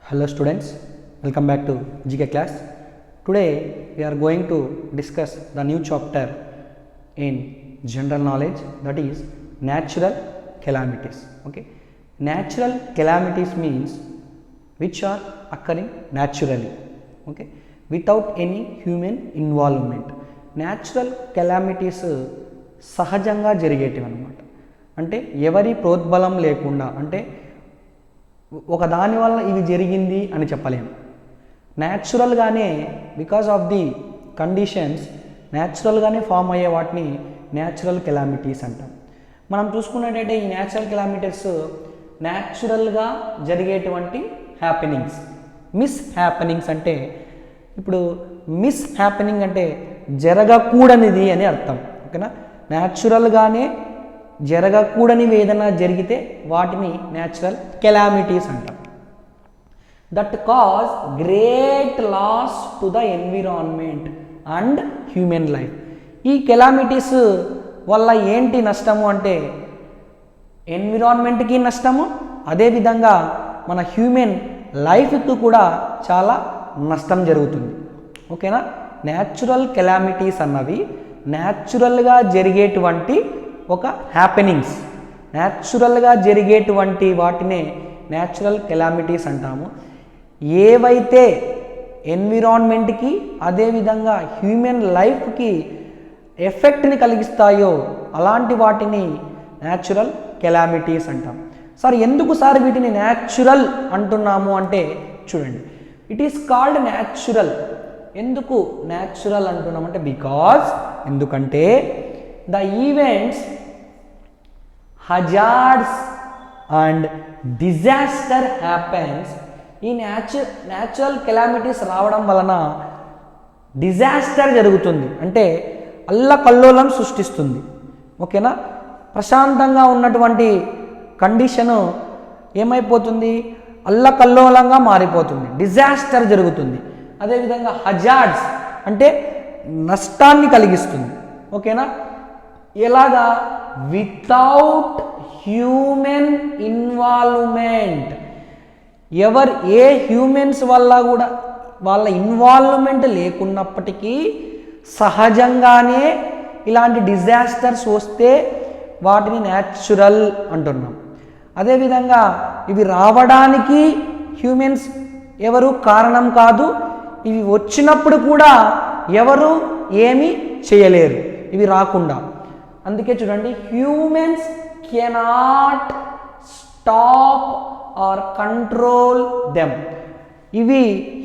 Hello students, welcome back to GK class. Today we are going to discuss the new chapter in general knowledge, that is natural calamities. Okay, natural calamities means which are occurring naturally, okay, without any human involvement. Natural calamities సహజంగా జరిగేటివి అన్నమాట. అంటే ఎవరి ప్రోద్బలం లేకుండా, అంటే ఒక దాని వల్ల ఇది జరిగింది అని చెప్పలేము. న్యాచురల్గానే బికాస్ ఆఫ్ ది కండిషన్స్ న్యాచురల్గానే ఫామ్ అయ్యే వాటిని న్యాచురల్ కెలామిటీస్ అంటాం. మనం చూసుకున్నట్టయితే ఈ న్యాచురల్ కెలామిటీస్ న్యాచురల్గా జరిగేటువంటి హ్యాపెనింగ్స్. మిస్ హ్యాపెనింగ్స్ అంటే, ఇప్పుడు మిస్ హ్యాపెనింగ్ అంటే జరగకూడనిది అని అర్థం. ఓకేనా, న్యాచురల్గానే జరగకూడనివి ఏదైనా జరిగితే వాటిని న్యాచురల్ కెలామిటీస్ అంటాం. That cause great loss to the environment and human life. ఈ కెలామిటీస్ వల్ల ఏంటి నష్టము అంటే ఎన్విరాన్మెంట్కి నష్టము, అదేవిధంగా మన హ్యూమన్ లైఫ్కి కూడా చాలా నష్టం జరుగుతుంది. ఓకేనా, న్యాచురల్ కెలామిటీస్ అన్నవి న్యాచురల్గా జరిగేటువంటి ఒక హ్యాపెనింగ్స్, న్యాచురల్గా జరిగేటువంటి వాటినే న్యాచురల్ కెలామిటీస్ అంటాము. ఏవైతే ఎన్విరాన్మెంట్కి అదేవిధంగా హ్యూమన్ లైఫ్కి ఎఫెక్ట్ని కలిగిస్తాయో అలాంటి వాటిని న్యాచురల్ కెలామిటీస్ అంటాం. సార్ ఎందుకు సార్ వీటిని న్యాచురల్ అంటున్నాము అంటే చూడండి, ఇట్ ఈస్ కాల్డ్ న్యాచురల్. ఎందుకు న్యాచురల్ అంటున్నామంటే ఎందుకంటే the events, hazards and disaster happens. ఈ న్యాచురల్ కెలామిటీస్ రావడం వలన డిజాస్టర్ జరుగుతుంది, అంటే అల్లకల్లోలం సృష్టిస్తుంది. ఓకేనా, ప్రశాంతంగా ఉన్నటువంటి కండిషను ఏమైపోతుంది, అల్లకల్లోలంగా మారిపోతుంది, డిజాస్టర్ జరుగుతుంది. అదేవిధంగా హజార్డ్స్ అంటే నష్టాన్ని కలిగిస్తుంది. ఓకేనా, ఎలాగా, వితౌట్ హ్యూమన్ ఇన్వాల్వ్మెంట్. ఏ హ్యూమన్స్ వల్ల కూడా వాళ్ళ ఇన్వాల్వ్మెంట్ లేకున్నప్పటికీ సహజంగానే ఇలాంటి డిజాస్టర్స్ వస్తే వాటిని న్యాచురల్ అంటున్నాం. అదేవిధంగా ఇవి రావడానికి హ్యూమన్స్ ఎవరు కారణం కాదు, ఇవి వచ్చినప్పుడు కూడా ఎవరు ఏమీ చేయలేరు ఇవి రాకుండా. అందుకే చూడండి, humans cannot stop or control them. ఇవి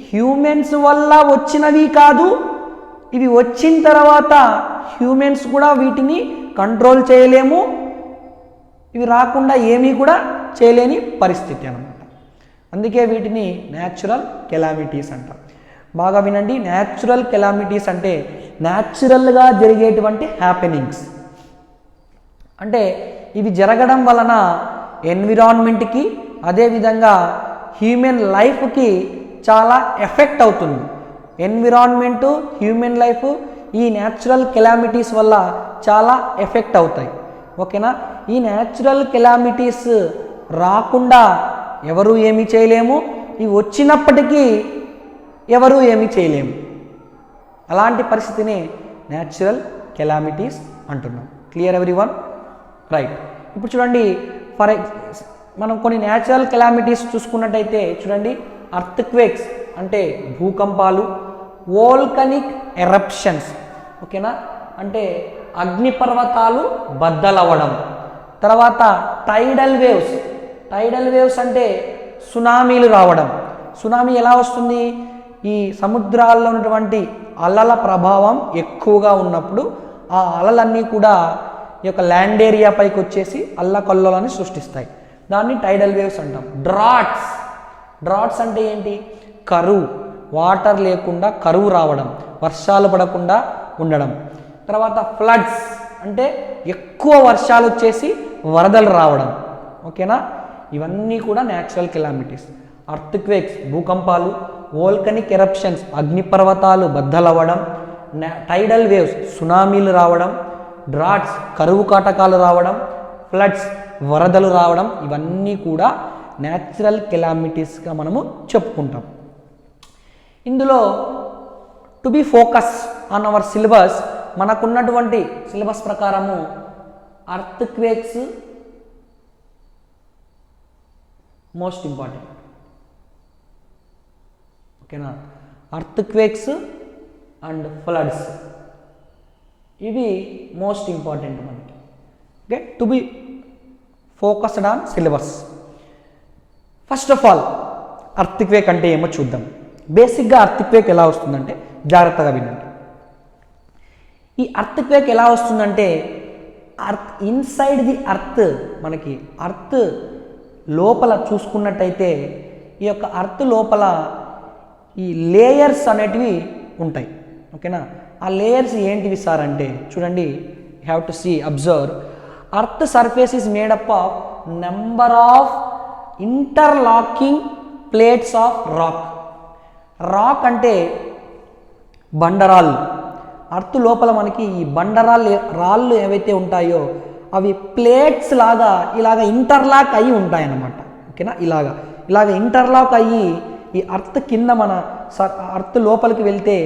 హ్యూమన్స్ వల్ల వచ్చినవి కాదు, ఇవి వచ్చిన తర్వాత హ్యూమన్స్ కూడా వీటిని కంట్రోల్ చేయలేము, ఇవి రాకుండా ఏమీ కూడా చేయలేని పరిస్థితి అన్నమాట. అందుకే వీటిని న్యాచురల్ కెలామిటీస్ అంటాం. బాగా వినండి, న్యాచురల్ కెలామిటీస్ అంటే న్యాచురల్గా జరిగేటువంటి హ్యాపెనింగ్స్. అంటే ఇవి జరగడం వలన ఎన్విరాన్మెంట్కి అదేవిధంగా హ్యూమన్ లైఫ్కి చాలా ఎఫెక్ట్ అవుతుంది. ఎన్విరాన్మెంటు, హ్యూమన్ లైఫ్ ఈ న్యాచురల్ కెలామిటీస్ వల్ల చాలా ఎఫెక్ట్ అవుతాయి. ఓకేనా, ఈ న్యాచురల్ కెలామిటీస్ రాకుండా ఎవరు ఏమీ చేయలేము, ఇవి వచ్చినప్పటికీ ఎవరు ఏమీ చేయలేము. అలాంటి పరిస్థితిని న్యాచురల్ కెలామిటీస్ అంటున్నాం. Clear everyone? రైట్. ఇప్పుడు చూడండి, మనం కొన్ని న్యాచురల్ కెలామిటీస్ చూసుకున్నట్టయితే చూడండి, అర్త్క్వేక్స్ అంటే భూకంపాలు, వోల్కనిక్ ఎరప్షన్స్. ఓకేనా, అంటే అగ్నిపర్వతాలు బద్దలవ్వడం. తర్వాత టైడల్ వేవ్స్. టైడల్ వేవ్స్ అంటే సునామీలు రావడం. సునామీ ఎలా వస్తుంది, ఈ సముద్రాల్లో ఉన్నటువంటి అలల ప్రభావం ఎక్కువగా ఉన్నప్పుడు ఆ అలలన్నీ కూడా ఈ యొక్క ల్యాండ్ ఏరియా పైకి వచ్చేసి అల్లకల్లోలాన్ని సృష్టిస్తాయి. దాన్ని టైడల్ వేవ్స్ అంటాం. డ్రాట్స్ అంటే ఏంటి, కరువు, వాటర్ లేకుండా కరువు రావడం, వర్షాలు పడకుండా ఉండడం. తర్వాత ఫ్లడ్స్ అంటే ఎక్కువ వర్షాలు వచ్చేసి వరదలు రావడం. ఓకేనా, ఇవన్నీ కూడా న్యాచురల్ కెలామిటీస్. అర్త్క్వేక్స్ భూకంపాలు, వోల్కనిక్ ఎరప్షన్స్ అగ్నిపర్వతాలు బద్దలవ్వడం, టైడల్ వేవ్స్ సునామీలు రావడం, డ్రాట్స్ కరువు కాటకాలు రావడం, ఫ్లడ్స్ వరదలు రావడం, ఇవన్నీ కూడా న్యాచురల్ కెలామిటీస్గా మనము చెప్పుకుంటాం. ఇందులో to be focus on hour syllabus, మనకున్నటువంటి సిలబస్ ప్రకారము అర్త్ క్వేక్స్ మోస్ట్ ఇంపార్టెంట్. ఓకేనా, అర్త్ క్వేక్స్ అండ్ ఫ్లడ్స్ ఇవి మోస్ట్ ఇంపార్టెంట్ మనకి. Okay, to be focused on syllabus. First of all earth quake అంటే ఏమో చూద్దాం. బేసిక్గా అర్త్ క్వేక్ ఎలా వస్తుందంటే, జాగ్రత్తగా వినండి. ఈ అర్త్ క్వేక్ ఎలా వస్తుందంటే, ఇన్సైడ్ ది అర్త్, మనకి అర్త్ లోపల చూసుకున్నట్టయితే ఈ యొక్క అర్త్ లోపల ఈ లేయర్స్ అనేటివి ఉంటాయి. ఓకేనా, ఆ లేయర్స్ ఏంటివి సార్ అంటే చూడండి, you have to see, observe. Earth surface is made up of number of interlocking plates of rock. Rock అంటే బండరాళ్ళు. అర్త్ లోపల మనకి ఈ రాళ్ళు ఏవైతే ఉంటాయో అవి ప్లేట్స్ లాగా ఇలాగ ఇంటర్లాక్ అయ్యి ఉంటాయన్నమాట. ఓకేనా, ఇలాగ ఇంటర్లాక్ అయ్యి ఈ అర్త్ కింద మన అర్త్ లోపలికి వెళ్తే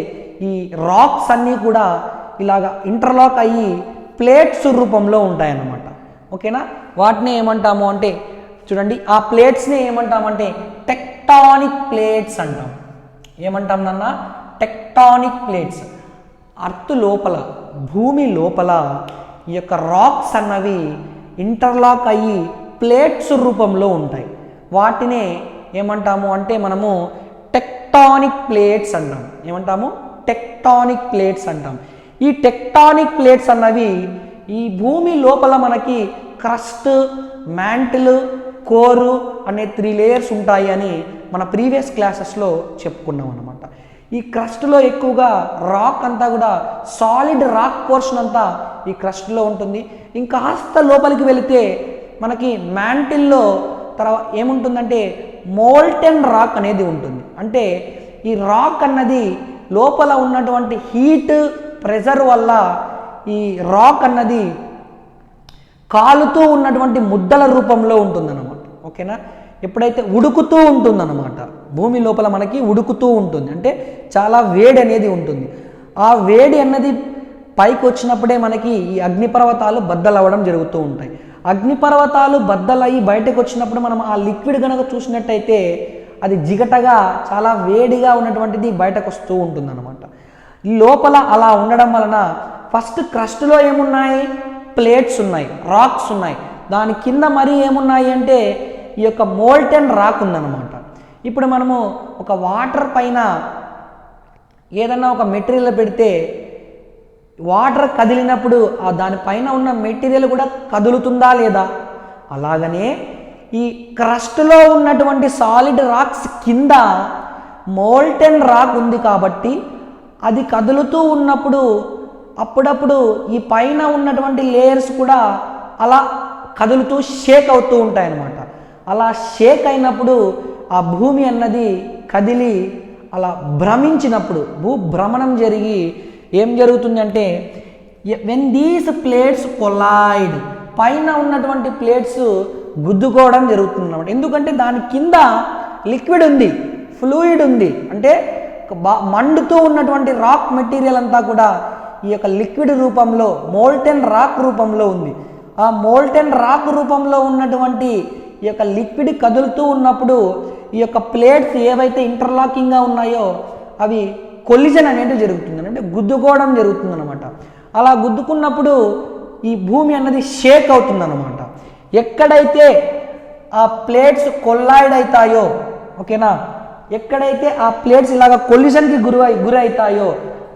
ఈ రాక్స్ అన్నీ కూడా ఇలాగ ఇంటర్లాక్ అయ్యి ప్లేట్స్ రూపంలో ఉంటాయన్నమాట. ఓకేనా, వాటిని ఏమంటాము అంటే చూడండి, ఆ ప్లేట్స్ని ఏమంటామంటే టెక్టానిక్ ప్లేట్స్ అంటాం. ఏమంటాం నాన్న? Tectonic plates. అర్త్ లోపల, భూమి లోపల ఈ యొక్క రాక్స్ అన్నవి ఇంటర్లాక్ అయ్యి ప్లేట్స్ రూపంలో ఉంటాయి. వాటినే ఏమంటాము అంటే మనము టెక్టానిక్ ప్లేట్స్ అంటాం. ఏమంటాము? టెక్టానిక్ ప్లేట్స్ అంటాం. ఈ టెక్టానిక్ ప్లేట్స్ అన్నవి ఈ భూమి లోపల మనకి క్రస్ట్, మ్యాంటిల్, కోరు అనే 3 లేయర్స్ ఉంటాయి అని మన ప్రీవియస్ క్లాసెస్లో చెప్పుకున్నాం అన్నమాట. ఈ క్రస్ట్లో ఎక్కువగా రాక్ అంతా కూడా సాలిడ్ రాక్ పోర్షన్ అంతా ఈ క్రస్ట్లో ఉంటుంది. ఇంకాస్త లోపలికి వెళితే మనకి మ్యాంటిల్లో తర్వాత ఏముంటుందంటే మోల్టెన్ రాక్ అనేది ఉంటుంది. అంటే ఈ రాక్ అన్నది లోపల ఉన్నటువంటి హీట్, ప్రెజర్ వల్ల ఈ రాక్ అన్నది కాలుతూ ఉన్నటువంటి ముద్దల రూపంలో ఉంటుందన్నమాట. ఓకేనా, ఎప్పుడైతే ఉడుకుతూ ఉంటుందన్నమాట, భూమి లోపల మనకి ఉడుకుతూ ఉంటుంది, అంటే చాలా వేడి అనేది ఉంటుంది. ఆ వేడి అన్నది పైకి వచ్చినప్పుడే మనకి ఈ అగ్నిపర్వతాలు బద్దలవ్వడం జరుగుతూ ఉంటాయి. అగ్నిపర్వతాలు బద్దలయ్యి బయటకు వచ్చినప్పుడు మనం ఆ లిక్విడ్ కనుక చూసినట్టయితే అది జిగటగా చాలా వేడిగా ఉన్నటువంటిది బయటకు వస్తూ ఉంటుందన్నమాట. లోపల అలా ఉండడం వలన ఫస్ట్ క్రస్ట్లో ఏమున్నాయి? ప్లేట్స్ ఉన్నాయి, రాక్స్ ఉన్నాయి. దాని కింద మరీ ఏమున్నాయి అంటే ఈ యొక్క మోల్టెన్ రాక్ ఉందన్నమాట. ఇప్పుడు మనము ఒక వాటర్ పైన ఏదన్నా ఒక మెటీరియల్ పెడితే వాటర్ కదిలినప్పుడు ఆ దానిపైన ఉన్న మెటీరియల్ కూడా కదులుతుందా లేదా? అలాగనే ఈ క్రస్ట్లో ఉన్నటువంటి సాలిడ్ రాక్స్ కింద మోల్టెన్ రాక్ ఉంది కాబట్టి అది కదులుతూ ఉన్నప్పుడు అప్పుడప్పుడు ఈ పైన ఉన్నటువంటి లేయర్స్ కూడా అలా కదులుతూ షేక్ అవుతూ ఉంటాయి అన్నమాట. అలా షేక్ అయినప్పుడు ఆ భూమి అన్నది కదిలి అలా భ్రమించినప్పుడు, భూభ్రమణం జరిగి ఏం జరుగుతుంది అంటే వెన్ దీస్ ప్లేట్స్ కొలైడ్, పైన ఉన్నటువంటి ప్లేట్స్ గుద్దుకోవడం జరుగుతుంది అన్నమాట. ఎందుకంటే దాని కింద లిక్విడ్ ఉంది, ఫ్లూయిడ్ ఉంది, అంటే మండుతూ ఉన్నటువంటి రాక్ మెటీరియల్ అంతా కూడా ఈ యొక్క లిక్విడ్ రూపంలో మోల్టెన్ రాక్ రూపంలో ఉంది. ఆ మోల్టెన్ రాక్ రూపంలో ఉన్నటువంటి ఈ యొక్క లిక్విడ్ కదులుతూ ఉన్నప్పుడు ఈ యొక్క ప్లేట్స్ ఏవైతే ఇంటర్లాకింగ్గా ఉన్నాయో అవి కొలిజన్ అనేది జరుగుతుంది, అంటే గుద్దుకోవడం జరుగుతుంది అనమాట. అలా గుద్దుకున్నప్పుడు ఈ భూమి అన్నది షేక్ అవుతుంది అనమాట. ఎక్కడైతే ఆ ప్లేట్స్ కొల్లాయిడ్ అవుతాయో, ఓకేనా, ఎక్కడైతే ఆ ప్లేట్స్ ఇలాగ కొలిజన్కి గురవుతాయో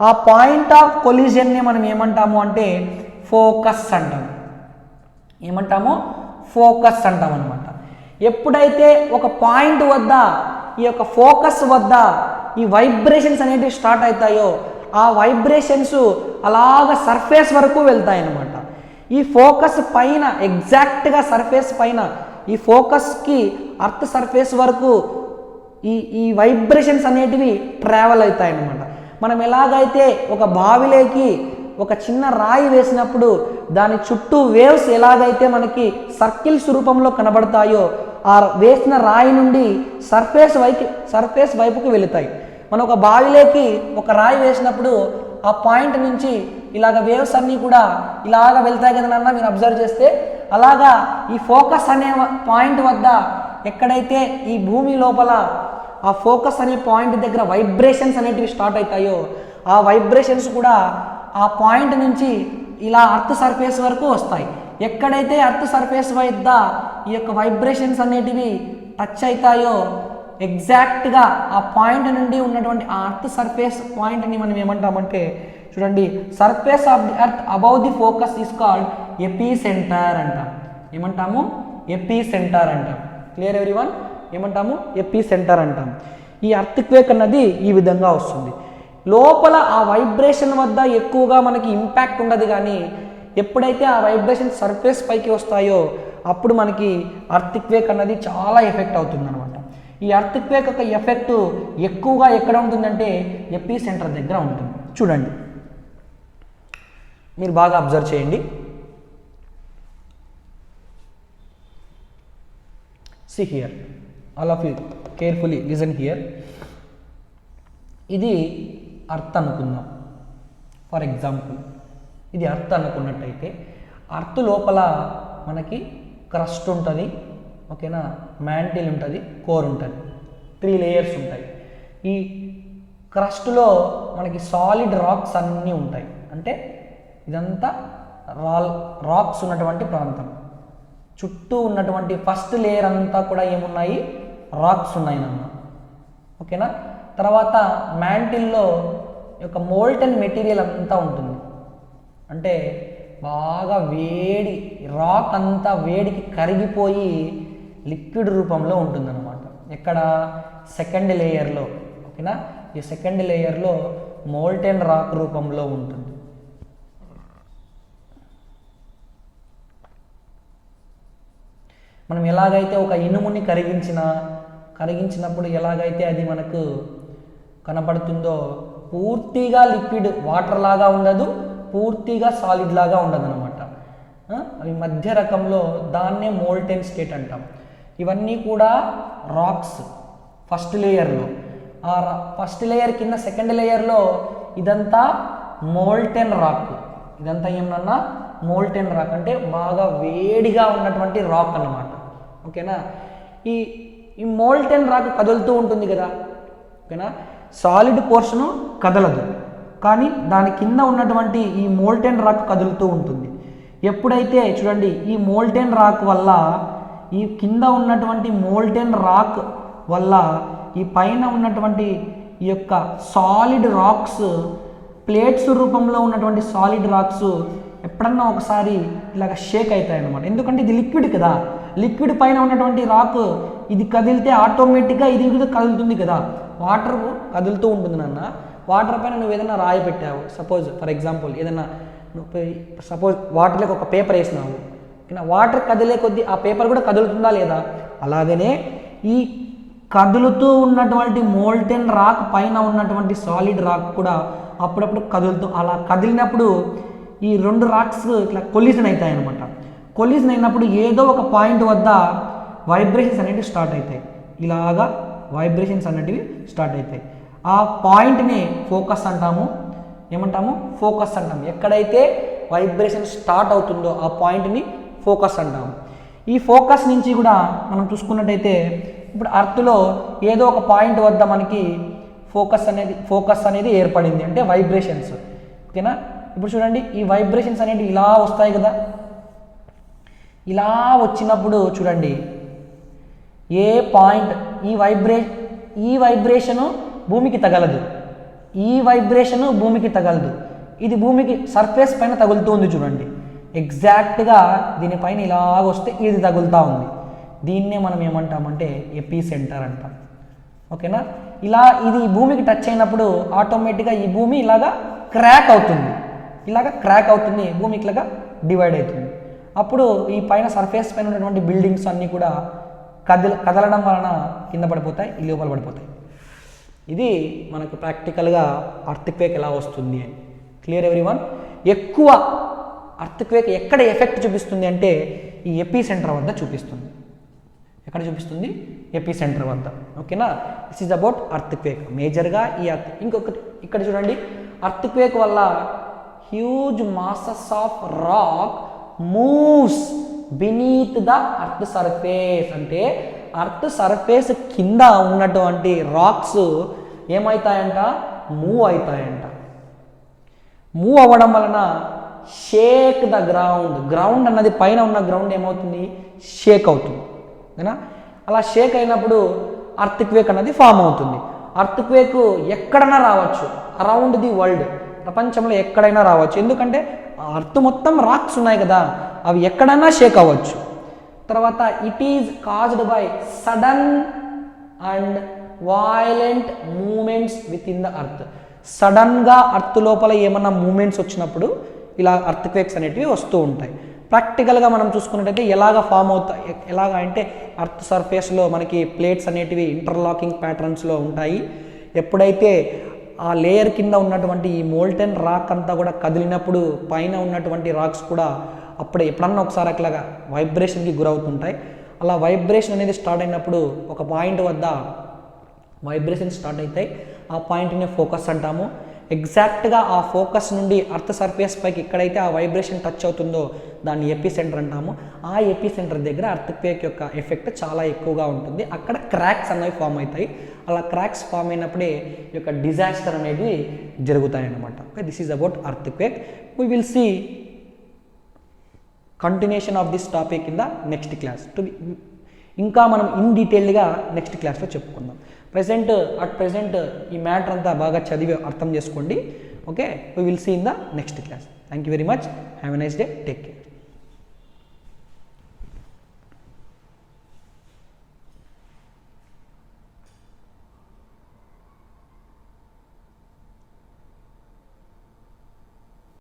ఆ పాయింట్ ఆఫ్ కొలిజన్ని మనం ఏమంటాము అంటే ఫోకస్ అంటాము. ఏమంటాము? ఫోకస్ అంటాం అనమాట. ఎప్పుడైతే ఒక పాయింట్ వద్ద ఈ యొక్క ఫోకస్ వద్ద ఈ వైబ్రేషన్స్ అనేటివి స్టార్ట్ అవుతాయో ఆ వైబ్రేషన్స్ అలాగ సర్ఫేస్ వరకు వెళ్తాయి అన్నమాట. ఈ ఫోకస్ పైన ఎగ్జాక్ట్గా సర్ఫేస్ పైన ఈ ఫోకస్కి అర్త్ సర్ఫేస్ వరకు ఈ వైబ్రేషన్స్ అనేటివి ట్రావెల్ అవుతాయి అన్నమాట. మనం ఎలాగైతే ఒక బావిలోకి ఒక చిన్న రాయి వేసినప్పుడు దాని చుట్టూ వేవ్స్ ఎలాగైతే మనకి సర్కిల్స్ రూపంలో కనబడతాయో ఆ వేసిన రాయి నుండి సర్ఫేస్ వైపుకి వెళుతాయి. మనం ఒక బావిలోకి ఒక రాయి వేసినప్పుడు ఆ పాయింట్ నుంచి ఇలాగ వేవ్స్ అన్నీ కూడా ఇలాగ వెళ్తాయి కదా నాన్న, మీరు అబ్జర్వ్ చేస్తే. అలాగా ఈ ఫోకస్ అనే పాయింట్ వద్ద ఎక్కడైతే ఈ భూమి లోపల ఆ ఫోకస్ అనే పాయింట్ దగ్గర వైబ్రేషన్స్ అనేటివి స్టార్ట్ అవుతాయో ఆ వైబ్రేషన్స్ కూడా ఆ పాయింట్ నుంచి ఇలా అర్త్ సర్ఫేస్ వరకు వస్తాయి. ఎక్కడైతే అర్త్ సర్ఫేస్ వద్ద ఈ యొక్క వైబ్రేషన్స్ అనేటివి టచ్ అవుతాయో ఎగ్జాక్ట్గా ఆ పాయింట్ నుండి ఉన్నటువంటి ఆ అర్త్ సర్ఫేస్ పాయింట్ని మనం ఏమంటామంటే చూడండి, surface of the earth above the focus is called ఎపీ centre అంటాం. ఏమంటాము? ఎపీ సెంటర్ అంటాం. Clear everyone? ఏమంటాము? ఎపీ సెంటర్ అంటాం. ఈ అర్త్ క్వేక్ అన్నది ఈ విధంగా వస్తుంది. లోపల ఆ వైబ్రేషన్ వద్ద ఎక్కువగా మనకి ఇంపాక్ట్ ఉండదు, కానీ ఎప్పుడైతే ఆ వైబ్రేషన్ సర్ఫేస్ పైకి వస్తాయో అప్పుడు మనకి అర్త్ క్వేక్ అన్నది చాలా ఎఫెక్ట్ అవుతుంది అనమాట. ఈ అర్త్ క్వేక్ యొక్క ఎఫెక్ట్ ఎక్కువగా ఎక్కడ ఉంటుందంటే ఎపీ సెంటర్ దగ్గర ఉంటుంది. చూడండి, మీరు బాగా అబ్జర్వ్ చేయండి. See here, all of you carefully listen here. ఇది అర్త్ అనుకుందాం. ఫర్ ఎగ్జాంపుల్ ఇది అర్త్ అనుకున్నట్టయితే అర్త్ లోపల మనకి క్రస్ట్ ఉంటుంది, ఓకేనా, మ్యాంటిల్ ఉంటుంది, కోర్ ఉంటుంది, 3 లేయర్స్ ఉంటాయి. ఈ క్రస్ట్లో మనకి సాలిడ్ రాక్స్ అన్నీ ఉంటాయి. అంటే ఇదంతా రాక్స్ ఉన్నటువంటి ప్రాంతం. చుట్టూ ఉన్నటువంటి ఫస్ట్ లేయర్ అంతా కూడా ఏమున్నాయి? రాక్స్ ఉన్నాయి అన్న, ఓకేనా. తర్వాత మ్యాంటిల్లో యొక్క మోల్టెన్ మెటీరియల్ అంతా ఉంటుంది. అంటే బాగా వేడి రాక్ అంతా వేడికి కరిగిపోయి లిక్విడ్ రూపంలో ఉంటుందన్నమాట. ఎక్కడ? సెకండ్ లేయర్లో, ఓకేనా. ఈ సెకండ్ లేయర్లో మోల్టెన్ రాక్ రూపంలో ఉంటుంది. మనం ఎలాగైతే ఒక ఇనుముని కరిగించినప్పుడు ఎలాగైతే అది మనకు కనపడుతుందో పూర్తిగా లిక్విడ్ వాటర్ లాగా ఉండదు, పూర్తిగా సాలిడ్ లాగా ఉండదు అనమాట. అవి మధ్య రకంలో, దాన్నే మోల్టెన్ స్టేట్ అంటాం. ఇవన్నీ కూడా రాక్స్ ఫస్ట్ లేయర్లో. ఆ ఫస్ట్ లేయర్ కింద సెకండ్ లేయర్లో ఇదంతా మోల్టెన్ రాక్. ఇదంతా ఏమన్నా మోల్టెన్ రాక్ అంటే బాగా వేడిగా ఉన్నటువంటి రాక్ అన్నమాట, ఓకేనా. ఈ మోల్టెన్ రాక్ కదులుతూ ఉంటుంది కదా, ఓకేనా. సాలిడ్ పోర్షను కదలదు, కానీ దాని కింద ఉన్నటువంటి ఈ మోల్టెన్ రాక్ కదులుతూ ఉంటుంది. ఎప్పుడైతే చూడండి ఈ మోల్టెన్ రాక్ వల్ల, ఈ కింద ఉన్నటువంటి మోల్టెన్ రాక్ వల్ల ఈ పైన ఉన్నటువంటి ఈ యొక్క సాలిడ్ రాక్స్, ప్లేట్స్ రూపంలో ఉన్నటువంటి సాలిడ్ రాక్స్ ఎప్పుడన్నా ఒకసారి ఇలాగ షేక్ అవుతాయి అన్నమాట. ఎందుకంటే ఇది లిక్విడ్ కదా, లిక్విడ్ పైన ఉన్నటువంటి రాక్ ఇది కదిలితే ఆటోమేటిక్గా ఇది కూడా కదులుతుంది కదా. వాటర్ కదులుతూ ఉంటుంది నాన్న. వాటర్ పైన నువ్వు ఏదైనా రాయి పెట్టావు, సపోజ్ ఫర్ ఎగ్జాంపుల్ ఏదైనా సపోజ్ వాటర్లోకి ఒక పేపర్ వేసినావు, వాటర్ కదిలే కొద్దీ ఆ పేపర్ కూడా కదులుతుందా లేదా? అలాగనే ఈ కదులుతూ ఉన్నటువంటి మోల్టెన్ రాక్ పైన ఉన్నటువంటి సాలిడ్ రాక్ కూడా అప్పుడప్పుడు కదులుతూ, అలా కదిలినప్పుడు ఈ 2 రాక్స్ ఇట్లా కొలిజన్ అవుతాయి అనమాట. కొలిజన్ అయినప్పుడు ఏదో ఒక పాయింట్ వద్ద వైబ్రేషన్స్ అనేటివి స్టార్ట్ అవుతాయి. ఇలాగా వైబ్రేషన్స్ అనేటివి స్టార్ట్ అవుతాయి. ఆ పాయింట్ని ఫోకస్ అంటాము. ఏమంటాము? ఫోకస్ అంటాము. ఎక్కడైతే వైబ్రేషన్ స్టార్ట్ అవుతుందో ఆ పాయింట్ని ఫోకస్ అంటాము. ఈ ఫోకస్ నుంచి కూడా మనం చూసుకున్నట్టయితే ఇప్పుడు అర్త్లో ఏదో ఒక పాయింట్ వద్ద మనకి ఫోకస్ అనేది ఏర్పడింది, అంటే వైబ్రేషన్స్, ఓకేనా. ఇప్పుడు చూడండి ఈ వైబ్రేషన్స్ అనేవి ఇలా వస్తాయి కదా. ఇలా వచ్చినప్పుడు చూడండి ఏ పాయింట్ ఈ వైబ్రేషను భూమికి తగలదు, ఈ వైబ్రేషను భూమికి తగలదు, ఇది భూమికి సర్ఫేస్ పైన తగులుతూ ఉంది చూడండి. ఎగ్జాక్ట్గా దీనిపైన ఇలా వస్తే ఇది తగులుతూ ఉంది. దీన్నే మనం ఏమంటామంటే ఎపీ సెంటర్ అంటాం, ఓకేనా. ఇలా ఇది భూమికి టచ్ అయినప్పుడు ఆటోమేటిక్గా ఈ భూమి ఇలాగా క్రాక్ అవుతుంది, భూమి ఇట్లాగా డివైడ్ అవుతుంది. అప్పుడు ఈ పైన సర్ఫేస్ పైన ఉన్నటువంటి బిల్డింగ్స్ అన్నీ కూడా కదలడం వలన కింద పడిపోతాయి, ఈ లోపల పడిపోతాయి. ఇది మనకు ప్రాక్టికల్గా అర్త్క్వేక్ ఎలా వస్తుంది అని. Clear everyone? ఎక్కువ అర్త్క్వేక్ ఎక్కడ ఎఫెక్ట్ చూపిస్తుంది అంటే ఈ ఎపీ సెంటర్ వద్ద చూపిస్తుంది. ఎక్కడ చూపిస్తుంది? ఎపి సెంటర్ వద్ద. ఓకేనా? This is about earth quake. మేజర్గా ఈ ఇంకొకటి ఇక్కడ చూడండి, అర్త్ క్వేక్ వల్ల huge masses of rock moves beneath the earth surface. అంటే అర్త్ సర్ఫేస్ కింద ఉన్నటువంటి రాక్స్ ఏమవుతాయంట? మూవ్ అవుతాయంట. మూవ్ అవ్వడం వలన షేక్ ద గ్రౌండ్. గ్రౌండ్ అన్నది పైన ఉన్న గ్రౌండ్ ఏమవుతుంది? షేక్ అవుతుంది. ఓకేనా? అలా షేక్ అయినప్పుడు అర్త్ క్వేక్ అన్నది ఫామ్ అవుతుంది. అర్త్ క్వేక్ ఎక్కడైనా రావచ్చు, అరౌండ్ ది వరల్డ్, ప్రపంచంలో ఎక్కడైనా రావచ్చు. ఎందుకంటే అర్త్ మొత్తం రాక్స్ ఉన్నాయి కదా, అవి ఎక్కడైనా షేక్ అవ్వచ్చు. తర్వాత it is caused by sudden and violent movements within the earth. సడన్గా అర్త్ లోపల ఏమన్నా మూమెంట్స్ వచ్చినప్పుడు ఇలా అర్త్ క్వేక్స్ అనేటివి వస్తూ ఉంటాయి. ప్రాక్టికల్గా మనం చూసుకున్నట్టయితే ఎలాగ ఫామ్ అవుతాయి, ఎలాగ అంటే అర్త్ సర్ఫేస్లో మనకి ప్లేట్స్ అనేటివి ఇంటర్లాకింగ్ ప్యాటర్న్స్లో ఉంటాయి. ఎప్పుడైతే ఆ లేయర్ కింద ఉన్నటువంటి ఈ మోల్టెన్ రాక్ అంతా కూడా కదిలినప్పుడు పైన ఉన్నటువంటి రాక్స్ కూడా అప్పుడే ఎప్పుడన్నా ఒకసారి అట్లాగా వైబ్రేషన్కి గురవుతుంటాయి. అలా వైబ్రేషన్ అనేది స్టార్ట్ అయినప్పుడు ఒక పాయింట్ వద్ద వైబ్రేషన్ స్టార్ట్ అవుతాయి. ఆ పాయింట్ని ఫోకస్ అంటాము. ఎగ్జాక్ట్గా ఆ ఫోకస్ నుండి అర్త్ సర్ఫేస్ పైకి ఎక్కడైతే ఆ వైబ్రేషన్ టచ్ అవుతుందో దాన్ని ఎపి సెంటర్ అంటాము. ఆ ఎపి సెంటర్ దగ్గర అర్త్ క్వేక్ యొక్క ఎఫెక్ట్ చాలా ఎక్కువగా ఉంటుంది. అక్కడ క్రాక్స్ అనేవి ఫామ్ అవుతాయి. అలా క్రాక్స్ ఫామ్ అయినప్పుడే ఈ యొక్క డిజాస్టర్ అనేది జరుగుతాయి అన్నమాట. Okay, this is about earthquake. We will see continuation of this topic in the next class. ఇంకా మనం ఇన్ డీటెయిల్డ్గా నెక్స్ట్ క్లాస్లో చెప్పుకుందాం. అట్ ప్రెజెంట్ ఈ మ్యాటర్ అంతా బాగా చదివి అర్థం చేసుకోండి. Okay, we will see in the next class. Thank you very much. Have a nice day. Take care.